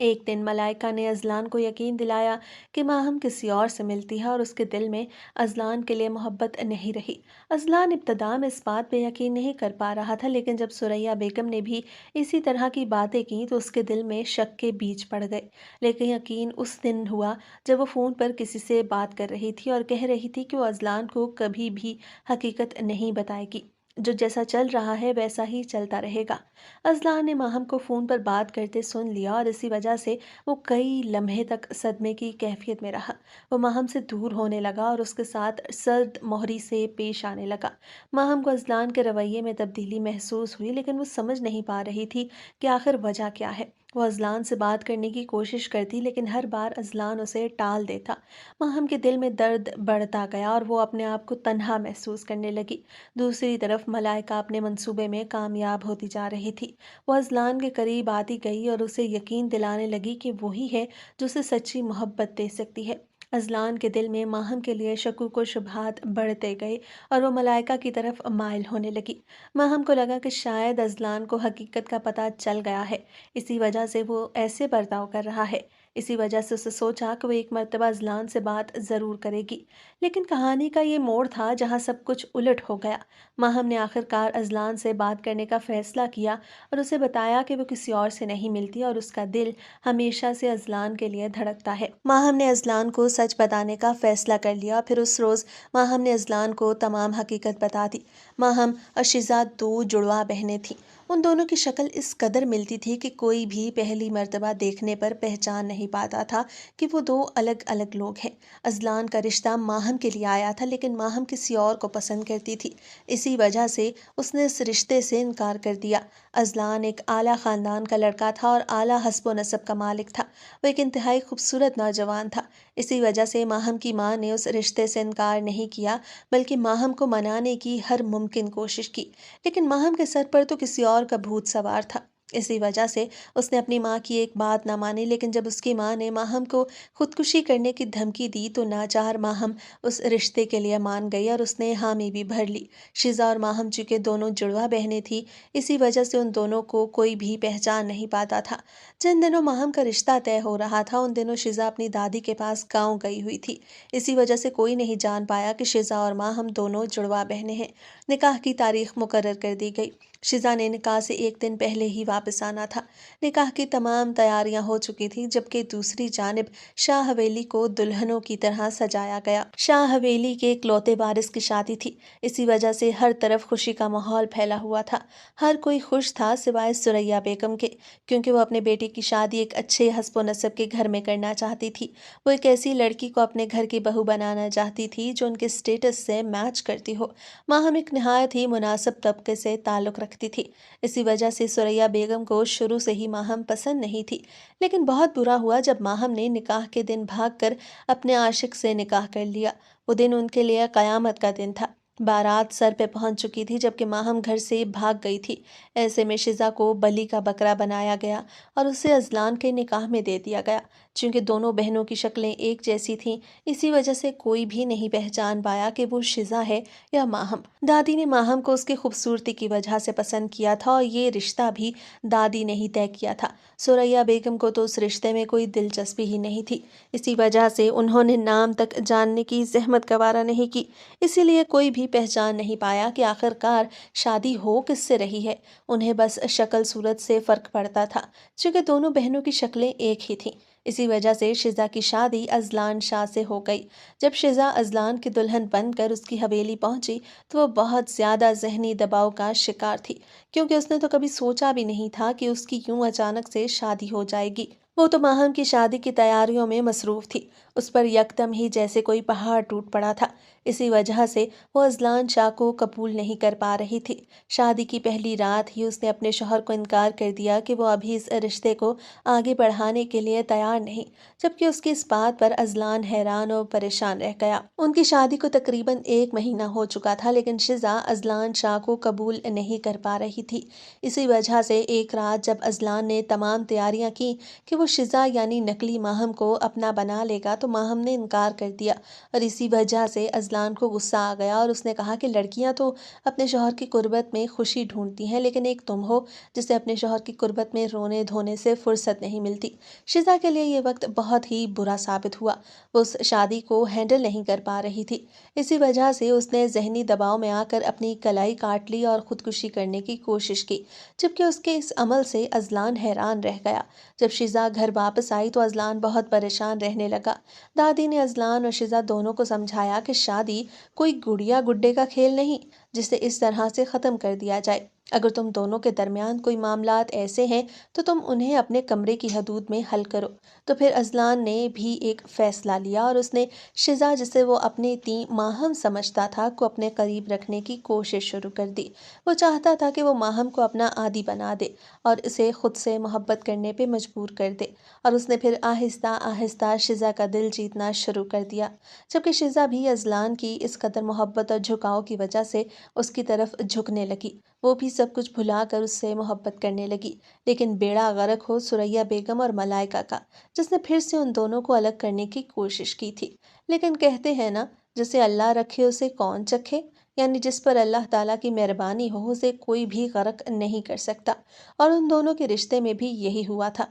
ایک دن ملائکہ نے اذلان کو یقین دلایا کہ ماہم کسی اور سے ملتی ہے اور اس کے دل میں اذلان کے لیے محبت نہیں رہی۔ اذلان ابتدا میں اس بات پہ یقین نہیں کر پا رہا تھا، لیکن جب ثریا بیگم نے بھی اسی طرح کی باتیں کیں تو اس کے دل میں شک کے بیج پڑ گئے۔ لیکن یقین اس دن ہوا جب وہ فون پر کسی سے بات کر رہی تھی اور کہہ رہی تھی کہ وہ اذلان کو کبھی بھی حقیقت نہیں بتائے گی، جو جیسا چل رہا ہے ویسا ہی چلتا رہے گا۔ اذلان نے ماہم کو فون پر بات کرتے سن لیا اور اسی وجہ سے وہ کئی لمحے تک صدمے کی کیفیت میں رہا۔ وہ ماہم سے دور ہونے لگا اور اس کے ساتھ سرد مہری سے پیش آنے لگا۔ ماہم کو اذلان کے رویے میں تبدیلی محسوس ہوئی، لیکن وہ سمجھ نہیں پا رہی تھی کہ آخر وجہ کیا ہے۔ وہ اذلان سے بات کرنے کی کوشش کرتی، لیکن ہر بار اذلان اسے ٹال دیتا۔ ماہم کے دل میں درد بڑھتا گیا اور وہ اپنے آپ کو تنہا محسوس کرنے لگی۔ دوسری طرف ملائکہ اپنے منصوبے میں کامیاب ہوتی جا رہی تھی۔ وہ اذلان کے قریب آتی گئی اور اسے یقین دلانے لگی کہ وہی ہے جو اسے سچی محبت دے سکتی ہے۔ اذلان کے دل میں ماہم کے لیے شکوک و شبہات بڑھتے گئے اور وہ ملائکہ کی طرف مائل ہونے لگی۔ ماہم کو لگا کہ شاید اذلان کو حقیقت کا پتہ چل گیا ہے، اسی وجہ سے وہ ایسے برتاؤ کر رہا ہے۔ اسی وجہ سے اسے سوچا کہ وہ ایک مرتبہ اذلان سے بات ضرور کرے گی۔ لیکن کہانی کا یہ موڑ تھا جہاں سب کچھ الٹ ہو گیا۔ ماہم نے آخرکار اذلان سے بات کرنے کا فیصلہ کیا اور اسے بتایا کہ وہ کسی اور سے نہیں ملتی اور اس کا دل ہمیشہ سے اذلان کے لیے دھڑکتا ہے۔ ماہم نے اذلان کو سچ بتانے کا فیصلہ کر لیا۔ پھر اس روز ماہم نے اذلان کو تمام حقیقت بتا دی۔ ماہم اور شیزاد دو جڑواں بہنیں تھیں۔ ان دونوں کی شکل اس قدر ملتی تھی کہ کوئی بھی پہلی مرتبہ دیکھنے پر پہچان نہیں پاتا تھا کہ وہ دو الگ الگ لوگ ہیں۔ ازلان کا رشتہ ماہم کے لیے آیا تھا، لیکن ماہم کسی اور کو پسند کرتی تھی۔ اسی وجہ سے اس نے اس رشتے سے انکار کر دیا۔ ازلان ایک اعلیٰ خاندان کا لڑکا تھا اور اعلیٰ حسب و نسب کا مالک تھا۔ وہ ایک انتہائی خوبصورت نوجوان تھا۔ اسی وجہ سے ماہم کی ماں نے اس رشتے سے انکار نہیں کیا، بلکہ ماہم کو منانے کی ہر ممکن کوشش کی۔ لیکن ماہم کے سر پر تو کسی اور کا بھوت سوار تھا۔ اسی وجہ سے اس نے اپنی ماں کی ایک بات نہ مانی، لیکن جب اس کی ماں نے ماہم کو خودکشی کرنے کی دھمکی دی تو ناچار ماہم اس رشتے کے لیے مان گئی اور اس نے حامی بھی بھر لی۔ شیزا اور ماہم چونکہ دونوں جڑواں بہنیں تھیں، اسی وجہ سے ان دونوں کو کوئی بھی پہچان نہیں پاتا تھا۔ جن دنوں ماہم کا رشتہ طے ہو رہا تھا ان دنوں شیزا اپنی دادی کے پاس گاؤں گئی ہوئی تھی۔ اسی وجہ سے کوئی نہیں جان پایا کہ شیزا اور ماہم دونوں جڑواں بہنیں ہیں۔ نکاح کی تاریخ مقرر کر دی گئی۔ شیزا نے نکاح سے ایک دن پہلے ہی واپس آنا تھا۔ نکاح کی تمام تیاریاں ہو چکی تھیں، جبکہ دوسری جانب شاہ حویلی کو دلہنوں کی طرح سجایا گیا۔ شاہ حویلی کے اکلوتے وارث کی شادی تھی، اسی وجہ سے ہر طرف خوشی کا ماحول پھیلا ہوا تھا۔ ہر کوئی خوش تھا سوائے ثریا بیگم کے، کیونکہ وہ اپنے بیٹے کی شادی ایک اچھے حسب و نسب کے گھر میں کرنا چاہتی تھی۔ وہ ایک ایسی لڑکی کو اپنے گھر کی بہو بنانا چاہتی تھی جو ان کے اسٹیٹس سے میچ کرتی ہو۔ ماہم ایک نہایت ہی مناسب طبقے سے تعلق رکھتی تھی، اسی وجہ سے ثریا بیگم کو شروع سے ہی ماہم پسند نہیں تھی۔ لیکن بہت برا ہوا جب ماہم نے نکاح کے دن بھاگ کر اپنے عاشق سے نکاح کر لیا۔ وہ دن ان کے لیے قیامت کا دن تھا۔ بارات سر پہ پہنچ چکی تھی جبکہ ماہم گھر سے بھاگ گئی تھی۔ ایسے میں شیزا کو بلی کا بکرا بنایا گیا اور اسے ازلان کے نکاح میں دے دیا گیا۔ چونکہ دونوں بہنوں کی شکلیں ایک جیسی تھیں، اسی وجہ سے کوئی بھی نہیں پہچان پایا کہ وہ شیزا ہے یا ماہم۔ دادی نے ماہم کو اس کی خوبصورتی کی وجہ سے پسند کیا تھا اور یہ رشتہ بھی دادی نے ہی طے کیا تھا۔ ثریا بیگم کو تو اس رشتے میں کوئی دلچسپی ہی نہیں تھی، اسی وجہ سے انہوں نے نام تک جاننے کی زحمت گوارا نہیں کی۔ اسی لیے کوئی بھی پہچان نہیں پایا کہ آخرکار شادی ہو کس سے رہی ہے۔ انہیں بس شکل صورت سے فرق پڑتا تھا، چونکہ دونوں بہنوں کی شکلیں ایک ہی تھیں۔ اسی وجہ سے شیزا کی شادی ازلان شاہ سے ہو گئی۔ جب شیزا ازلان کی دلہن بن کر اس کی حویلی پہنچی تو وہ بہت زیادہ ذہنی دباؤ کا شکار تھی، کیونکہ اس نے تو کبھی سوچا بھی نہیں تھا کہ اس کی یوں اچانک سے شادی ہو جائے گی۔ وہ تو ماہم کی شادی کی تیاریوں میں مصروف تھی، اس پر یکدم ہی جیسے کوئی پہاڑ ٹوٹ پڑا تھا۔ اسی وجہ سے وہ ازلان شاہ کو قبول نہیں کر پا رہی تھی۔ شادی کی پہلی رات ہی اس نے اپنے شوہر کو انکار کر دیا کہ وہ ابھی اس رشتے کو آگے بڑھانے کے لیے تیار نہیں، جبکہ اس کی اس بات پر ازلان حیران اور پریشان رہ گیا۔ ان کی شادی کو تقریباً 1 مہینہ ہو چکا تھا، لیکن شیزا ازلان شاہ کو قبول نہیں کر پا رہی تھی۔ اسی وجہ سے ایک رات جب ازلان نے تمام تیاریاں کی کہ وہ شیزا یعنی نقلی ماہم کو اپنا بنا لے گا تو ماہم نے انکار کر دیا، اور اسی وجہ سے ازلان کو غصہ آ گیا اور اس نے کہا کہ لڑکیاں تو اپنے شوہر کی قربت میں خوشی ڈھونڈتی ہیں، لیکن ایک تم ہو جسے اپنے شوہر کی قربت میں رونے دھونے سے فرصت نہیں ملتی۔ شیزا کے لیے یہ وقت بہت ہی برا ثابت ہوا۔ وہ اس شادی کو ہینڈل نہیں کر پا رہی تھی، اسی وجہ سے اس نے ذہنی دباؤ میں آ کر اپنی کلائی کاٹ لی اور خودکشی کرنے کی کوشش کی، جبکہ اس کے اس عمل سے ازلان حیران رہ گیا۔ جب شیزا گھر واپس آئی تو ازلان بہت پریشان رہنے لگا۔ دادی نے ازلان اور شیزا دونوں کو سمجھایا کہ شادی کوئی گڑیا گڈے کا کھیل نہیں جسے اس طرح سے ختم کر دیا جائے۔ اگر تم دونوں کے درمیان کوئی معاملات ایسے ہیں تو تم انہیں اپنے کمرے کی حدود میں حل کرو۔ تو پھر ازلان نے بھی ایک فیصلہ لیا اور اس نے شیزا، جسے وہ اپنی ماہم سمجھتا تھا، کو اپنے قریب رکھنے کی کوشش شروع کر دی۔ وہ چاہتا تھا کہ وہ ماہم کو اپنا عادی بنا دے اور اسے خود سے محبت کرنے پہ مجبور کر دے، اور اس نے پھر آہستہ آہستہ شیزا کا دل جیتنا شروع کر دیا، جبکہ شیزا بھی ازلان کی اس قدر محبت اور جھکاؤ کی وجہ سے اس کی طرف جھکنے لگی۔ وہ بھی سب کچھ بھلا کر اس سے محبت کرنے لگی، لیکن بیڑا غرق ہو ثریا بیگم اور ملائکہ کا، جس نے پھر سے ان دونوں کو الگ کرنے کی کوشش کی تھی۔ لیکن کہتے ہیں نا، جسے اللہ رکھے اسے کون چکھے، یعنی جس پر اللہ تعالیٰ کی مہربانی ہو اسے کوئی بھی غرق نہیں کر سکتا، اور ان دونوں کے رشتے میں بھی یہی ہوا تھا۔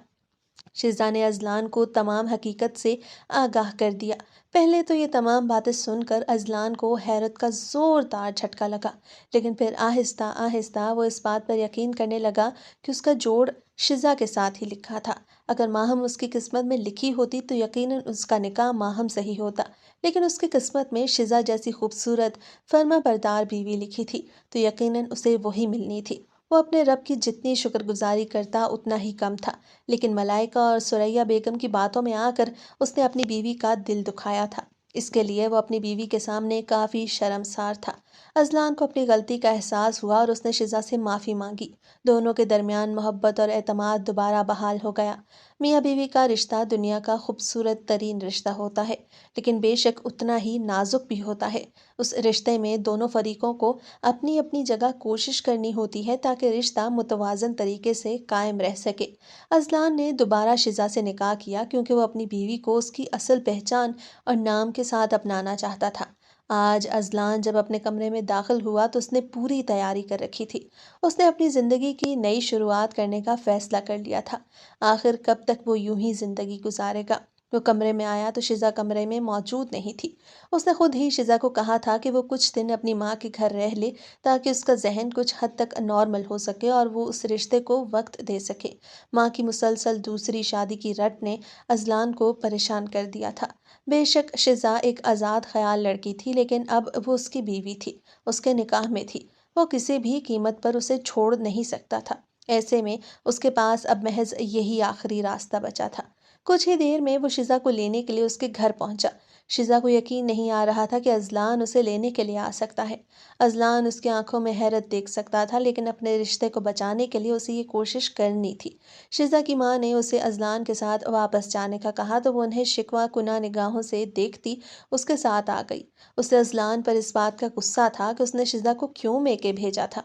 شیزا نے ازلان کو تمام حقیقت سے آگاہ کر دیا۔ پہلے تو یہ تمام باتیں سن کر ازلان کو حیرت کا زوردار جھٹکا لگا، لیکن پھر آہستہ آہستہ وہ اس بات پر یقین کرنے لگا کہ اس کا جوڑ شیزا کے ساتھ ہی لکھا تھا۔ اگر ماہم اس کی قسمت میں لکھی ہوتی تو یقیناً اس کا نکاح ماہم سے ہی ہوتا، لیکن اس کی قسمت میں شیزا جیسی خوبصورت فرما بردار بیوی لکھی تھی تو یقیناً اسے وہی ملنی تھی۔ وہ اپنے رب کی جتنی شکر گزاری کرتا اتنا ہی کم تھا، لیکن ملائکہ اور سریا بیگم کی باتوں میں آ کر اس نے اپنی بیوی کا دل دکھایا تھا۔ اس کے لیے وہ اپنی بیوی کے سامنے کافی شرمسار تھا۔ اذلان کو اپنی غلطی کا احساس ہوا اور اس نے شزا سے معافی مانگی۔ دونوں کے درمیان محبت اور اعتماد دوبارہ بحال ہو گیا۔ میاں بیوی کا رشتہ دنیا کا خوبصورت ترین رشتہ ہوتا ہے، لیکن بے شک اتنا ہی نازک بھی ہوتا ہے۔ اس رشتے میں دونوں فریقوں کو اپنی اپنی جگہ کوشش کرنی ہوتی ہے تاکہ رشتہ متوازن طریقے سے قائم رہ سکے۔ اذلان نے دوبارہ شزا سے نکاح کیا کیونکہ وہ اپنی بیوی کو اس کی اصل پہچان اور نام کے ساتھ اپنانا چاہتا تھا۔ آج اذلان جب اپنے کمرے میں داخل ہوا تو اس نے پوری تیاری کر رکھی تھی۔ اس نے اپنی زندگی کی نئی شروعات کرنے کا فیصلہ کر لیا تھا۔ آخر کب تک وہ یوں ہی زندگی گزارے گا؟ وہ کمرے میں آیا تو شزا کمرے میں موجود نہیں تھی۔ اس نے خود ہی شزا کو کہا تھا کہ وہ کچھ دن اپنی ماں کے گھر رہ لے تاکہ اس کا ذہن کچھ حد تک نارمل ہو سکے اور وہ اس رشتے کو وقت دے سکے۔ ماں کی مسلسل دوسری شادی کی رٹ نے اذلان کو پریشان کر دیا تھا۔ بے شک شزا ایک آزاد خیال لڑکی تھی، لیکن اب وہ اس کی بیوی تھی، اس کے نکاح میں تھی۔ وہ کسی بھی قیمت پر اسے چھوڑ نہیں سکتا تھا۔ ایسے میں اس کے پاس اب محض یہی آخری راستہ بچا تھا۔ کچھ ہی دیر میں وہ شزا کو لینے کے لیے اس کے گھر پہنچا۔ شزا کو یقین نہیں آ رہا تھا کہ اذلان اسے لینے کے لیے آ سکتا ہے۔ اذلان اس کی آنکھوں میں حیرت دیکھ سکتا تھا، لیکن اپنے رشتے کو بچانے کے لیے اسے یہ کوشش کرنی تھی۔ شزا کی ماں نے اسے اذلان کے ساتھ واپس جانے کا کہا تو وہ انہیں شکوہ کناں نگاہوں سے دیکھتی اس کے ساتھ آ گئی۔ اسے اذلان پر اس بات کا غصہ تھا کہ اس نے شزا کو کیوں میکے بھیجا تھا۔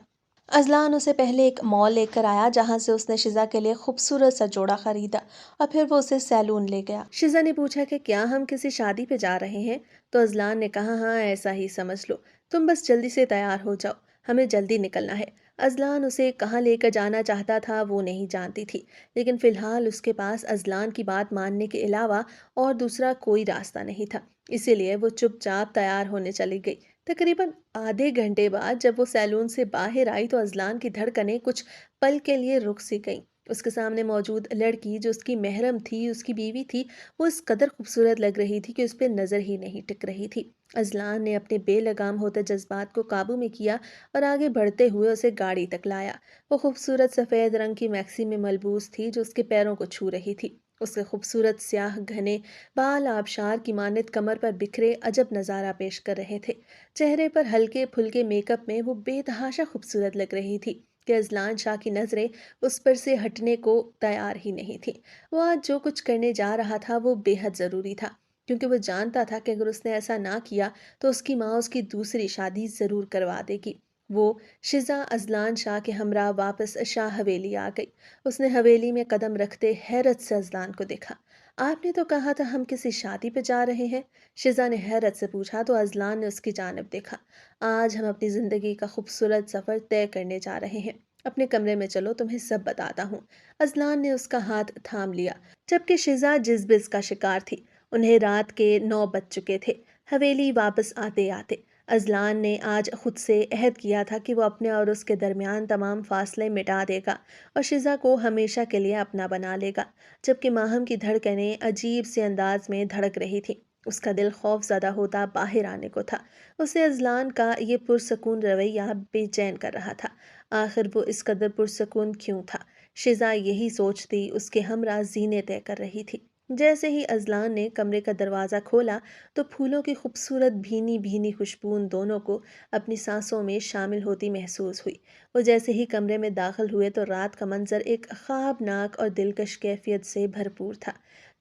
اذلان اسے پہلے ایک مال لے کر آیا جہاں سے اس نے شزا کے لیے خوبصورت سا جوڑا خریدا اور پھر وہ اسے سیلون لے گیا۔ شزا نے پوچھا کہ کیا ہم کسی شادی پہ جا رہے ہیں؟ تو اذلان نے کہا ہاں ایسا ہی سمجھ لو، تم بس جلدی سے تیار ہو جاؤ، ہمیں جلدی نکلنا ہے۔ اذلان اسے کہاں لے کر جانا چاہتا تھا وہ نہیں جانتی تھی، لیکن فی الحال اس کے پاس اذلان کی بات ماننے کے علاوہ اور دوسرا کوئی راستہ نہیں تھا، اسی لیے وہ چپ چاپ تیار ہونے چلی گئی۔ تقریباً آدھے گھنٹے بعد جب وہ سیلون سے باہر آئی تو اذلان کی دھڑکنیں کچھ پل کے لیے رک سی گئیں۔ اس کے سامنے موجود لڑکی جو اس کی محرم تھی، اس کی بیوی تھی، وہ اس قدر خوبصورت لگ رہی تھی کہ اس پہ نظر ہی نہیں ٹک رہی تھی۔ اذلان نے اپنے بے لگام ہوتے جذبات کو قابو میں کیا اور آگے بڑھتے ہوئے اسے گاڑی تک لایا۔ وہ خوبصورت سفید رنگ کی میکسی میں ملبوس تھی جو اس کے پیروں کو چھو رہی تھی۔ اس کے خوبصورت سیاہ گھنے بال آبشار کی مانند کمر پر بکھرے عجب نظارہ پیش کر رہے تھے۔ چہرے پر ہلکے پھلکے میک اپ میں وہ بے تحاشا خوبصورت لگ رہی تھی کہ اذلان شاہ کی نظریں اس پر سے ہٹنے کو تیار ہی نہیں تھی۔ وہ آج جو کچھ کرنے جا رہا تھا وہ بے حد ضروری تھا، کیونکہ وہ جانتا تھا کہ اگر اس نے ایسا نہ کیا تو اس کی ماں اس کی دوسری شادی ضرور کروا دے گی۔ وہ شزا اذلان شاہ کے ہمراہ واپس شاہ حویلی آ گئی۔ اس نے حویلی میں قدم رکھتے حیرت سے اذلان کو دیکھا۔ آپ نے تو کہا تھا ہم کسی شادی پہ جا رہے ہیں؟ شزا نے حیرت سے پوچھا تو اذلان نے اس کی جانب دیکھا۔ آج ہم اپنی زندگی کا خوبصورت سفر طے کرنے جا رہے ہیں، اپنے کمرے میں چلو تمہیں سب بتاتا ہوں۔ اذلان نے اس کا ہاتھ تھام لیا، جبکہ شزا جذبز کا شکار تھی۔ انہیں رات کے 9 بج چکے تھے۔ حویلی واپس آتے آتے اذلان نے آج خود سے عہد کیا تھا کہ وہ اپنے اور اس کے درمیان تمام فاصلے مٹا دے گا اور شزا کو ہمیشہ کے لیے اپنا بنا لے گا، جبکہ ماہم کی دھڑکنیں عجیب سے انداز میں دھڑک رہی تھی۔ اس کا دل خوف زدہ ہوتا باہر آنے کو تھا۔ اسے اذلان کا یہ پرسکون رویہ بے چین کر رہا تھا۔ آخر وہ اس قدر پرسکون کیوں تھا؟ شزا یہی سوچتی اس کے ہمراہ زینے طے کر رہی تھی۔ جیسے ہی اذلان نے کمرے کا دروازہ کھولا تو پھولوں کی خوبصورت بھینی بھینی خوشبو ان دونوں کو اپنی سانسوں میں شامل ہوتی محسوس ہوئی۔ وہ جیسے ہی کمرے میں داخل ہوئے تو رات کا منظر ایک خوابناک اور دلکش کیفیت سے بھرپور تھا۔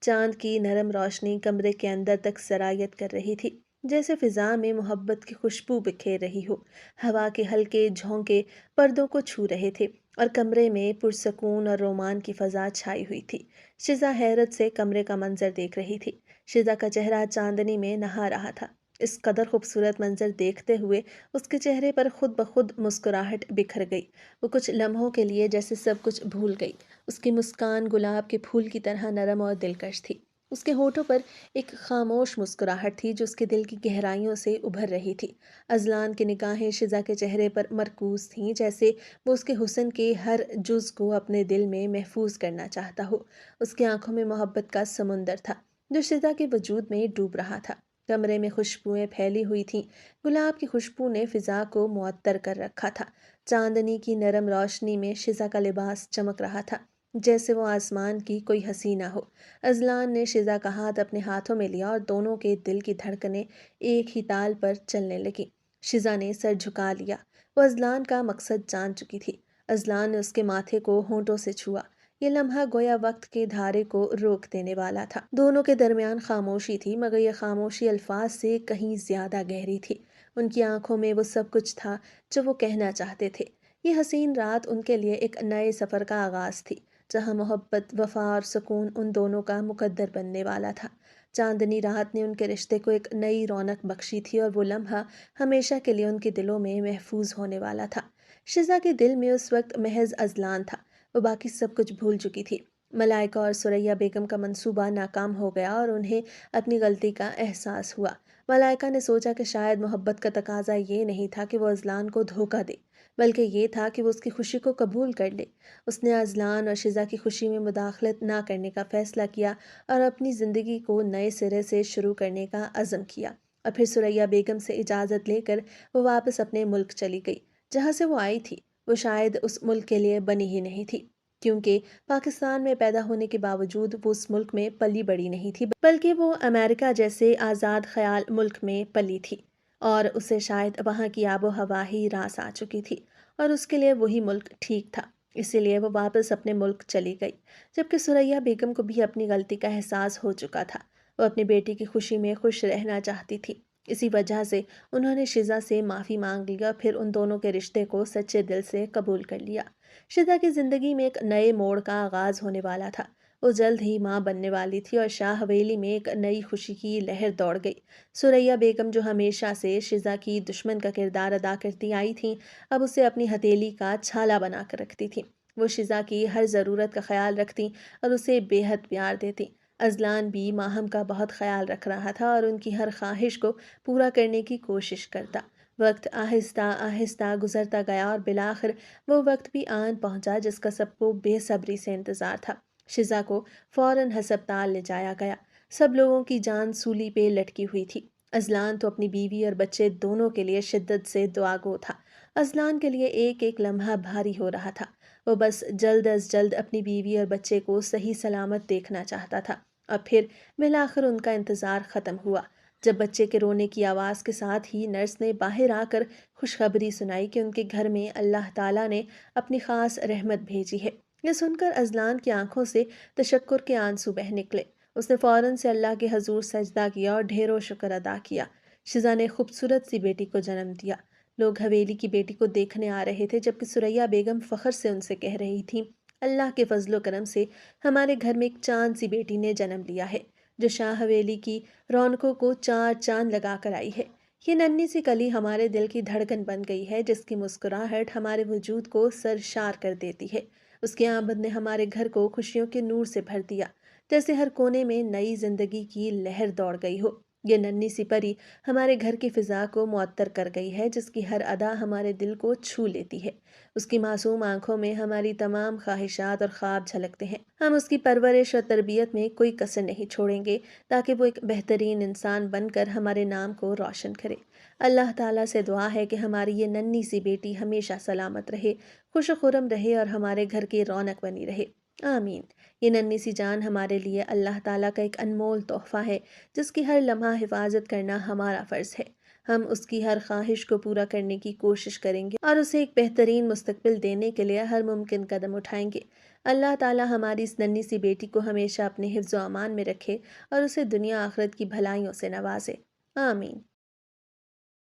چاند کی نرم روشنی کمرے کے اندر تک سرایت کر رہی تھی، جیسے فضا میں محبت کی خوشبو بکھیر رہی ہو۔ ہوا کے ہلکے جھونکے پردوں کو چھو رہے تھے اور کمرے میں پرسکون اور رومان کی فضا چھائی ہوئی تھی۔ شزا حیرت سے کمرے کا منظر دیکھ رہی تھی۔ شزا کا چہرہ چاندنی میں نہا رہا تھا۔ اس قدر خوبصورت منظر دیکھتے ہوئے اس کے چہرے پر خود بخود مسکراہٹ بکھر گئی۔ وہ کچھ لمحوں کے لیے جیسے سب کچھ بھول گئی۔ اس کی مسکان گلاب کے پھول کی طرح نرم اور دلکش تھی۔ اس کے ہونٹوں پر ایک خاموش مسکراہٹ تھی جو اس کے دل کی گہرائیوں سے ابھر رہی تھی۔ اذلان کی نگاہیں شزا کے چہرے پر مرکوز تھیں، جیسے وہ اس کے حسن کے ہر جز کو اپنے دل میں محفوظ کرنا چاہتا ہو۔ اس کی آنکھوں میں محبت کا سمندر تھا جو شزا کے وجود میں ڈوب رہا تھا۔ کمرے میں خوشبوئیں پھیلی ہوئی تھیں۔ گلاب کی خوشبو نے فضا کو معطر کر رکھا تھا۔ چاندنی کی نرم روشنی میں شزا کا لباس چمک رہا تھا، جیسے وہ آسمان کی کوئی حسینہ ہو۔ اذلان نے شزا کا ہاتھ اپنے ہاتھوں میں لیا اور دونوں کے دل کی دھڑکنیں ایک ہی تال پر چلنے لگیں۔ شزا نے سر جھکا لیا۔ وہ اذلان کا مقصد جان چکی تھی۔ اذلان نے اس کے ماتھے کو ہونٹوں سے چھوا۔ یہ لمحہ گویا وقت کے دھارے کو روک دینے والا تھا۔ دونوں کے درمیان خاموشی تھی، مگر یہ خاموشی الفاظ سے کہیں زیادہ گہری تھی۔ ان کی آنکھوں میں وہ سب کچھ تھا جو وہ کہنا چاہتے تھے۔ یہ حسین رات ان کے لیے ایک نئے سفر کا آغاز تھی، جہاں محبت، وفا اور سکون ان دونوں کا مقدر بننے والا تھا۔ چاندنی رات نے ان کے رشتے کو ایک نئی رونق بخشی تھی اور وہ لمحہ ہمیشہ کے لیے ان کے دلوں میں محفوظ ہونے والا تھا۔ شزا کے دل میں اس وقت محض اذلان تھا۔ وہ باقی سب کچھ بھول چکی تھی۔ ملائکہ اور ثریا بیگم کا منصوبہ ناکام ہو گیا اور انہیں اپنی غلطی کا احساس ہوا۔ ملائکہ نے سوچا کہ شاید محبت کا تقاضا یہ نہیں تھا کہ وہ اذلان کو دھوکہ دے، بلکہ یہ تھا کہ وہ اس کی خوشی کو قبول کر لے۔ اس نے اذلان اور شزا کی خوشی میں مداخلت نہ کرنے کا فیصلہ کیا اور اپنی زندگی کو نئے سرے سے شروع کرنے کا عزم کیا۔ اور پھر ثریا بیگم سے اجازت لے کر وہ واپس اپنے ملک چلی گئی، جہاں سے وہ آئی تھی۔ وہ شاید اس ملک کے لیے بنی ہی نہیں تھی، کیونکہ پاکستان میں پیدا ہونے کے باوجود وہ اس ملک میں پلی بڑی نہیں تھی، بلکہ وہ امریکہ جیسے آزاد خیال ملک میں پلی تھی، اور اسے شاید وہاں کی آب و ہوا ہی راس آ چکی تھی اور اس کے لیے وہی ملک ٹھیک تھا۔ اسی لیے وہ واپس اپنے ملک چلی گئی، جبکہ ثریا بیگم کو بھی اپنی غلطی کا احساس ہو چکا تھا۔ وہ اپنی بیٹی کی خوشی میں خوش رہنا چاہتی تھی۔ اسی وجہ سے انہوں نے شزا سے معافی مانگ لیا، پھر ان دونوں کے رشتے کو سچے دل سے قبول کر لیا۔ شزا کی زندگی میں ایک نئے موڑ کا آغاز ہونے والا تھا۔ وہ جلد ہی ماں بننے والی تھی اور شاہ حویلی میں ایک نئی خوشی کی لہر دوڑ گئی۔ ثریا بیگم، جو ہمیشہ سے شزا کی دشمن کا کردار ادا کرتی آئی تھیں، اب اسے اپنی ہتھیلی کا چھالا بنا کر رکھتی تھیں۔ وہ شزا کی ہر ضرورت کا خیال رکھتی اور اسے بے حد پیار دیتی۔ اذلان بھی ماہم کا بہت خیال رکھ رہا تھا اور ان کی ہر خواہش کو پورا کرنے کی کوشش کرتا۔ وقت آہستہ آہستہ گزرتا گیا اور بالآخر وہ وقت بھی آن پہنچا جس کا سب کو بے صبری سے انتظار تھا۔ شزا کو فوراً ہسپتال لے جایا گیا۔ سب لوگوں کی جان سولی پہ لٹکی ہوئی تھی۔ اذلان تو اپنی بیوی اور بچے دونوں کے لیے شدت سے دعا گو تھا۔ اذلان کے لیے ایک ایک لمحہ بھاری ہو رہا تھا۔ وہ بس جلد از جلد اپنی بیوی اور بچے کو صحیح سلامت دیکھنا چاہتا تھا۔ اور پھر بالآخر ان کا انتظار ختم ہوا، جب بچے کے رونے کی آواز کے ساتھ ہی نرس نے باہر آ کر خوشخبری سنائی کہ ان کے گھر میں اللہ تعالیٰ نے اپنی خاص رحمت بھیجی ہے۔ یہ سن کر اذلان کی آنکھوں سے تشکر کے آنسو بہہ نکلے۔ اس نے فوراً سے اللہ کے حضور سجدہ کیا اور ڈھیروں شکر ادا کیا۔ شزا نے خوبصورت سی بیٹی کو جنم دیا۔ لوگ حویلی کی بیٹی کو دیکھنے آ رہے تھے، جبکہ ثریا بیگم فخر سے ان سے کہہ رہی تھیں، اللہ کے فضل و کرم سے ہمارے گھر میں ایک چاند سی بیٹی نے جنم لیا ہے، جو شاہ حویلی کی رونقوں کو چار چاند لگا کر آئی ہے۔ یہ ننھی سی کلی ہمارے دل کی دھڑکن بن گئی ہے، جس کی مسکراہٹ ہمارے وجود کو سرشار کر دیتی ہے۔ اس کی آمد نے ہمارے گھر کو خوشیوں کے نور سے بھر دیا، جیسے ہر کونے میں نئی زندگی کی لہر دوڑ گئی ہو۔ یہ ننھی سی پری ہمارے گھر کی فضا کو معطر کر گئی ہے، جس کی ہر ادا ہمارے دل کو چھو لیتی ہے۔ اس کی معصوم آنکھوں میں ہماری تمام خواہشات اور خواب جھلکتے ہیں۔ ہم اس کی پرورش اور تربیت میں کوئی کسر نہیں چھوڑیں گے، تاکہ وہ ایک بہترین انسان بن کر ہمارے نام کو روشن کرے۔ اللہ تعالیٰ سے دعا ہے کہ ہماری یہ ننھی سی بیٹی ہمیشہ سلامت رہے، خوش و خرم رہے اور ہمارے گھر کی رونق بنی رہے۔ آمین۔ یہ ننھی سی جان ہمارے لیے اللہ تعالیٰ کا ایک انمول تحفہ ہے، جس کی ہر لمحہ حفاظت کرنا ہمارا فرض ہے۔ ہم اس کی ہر خواہش کو پورا کرنے کی کوشش کریں گے اور اسے ایک بہترین مستقبل دینے کے لیے ہر ممکن قدم اٹھائیں گے۔ اللہ تعالیٰ ہماری اس ننھی سی بیٹی کو ہمیشہ اپنے حفظ و امان میں رکھے اور اسے دنیا آخرت کی بھلائیوں سے نوازے۔ آمین۔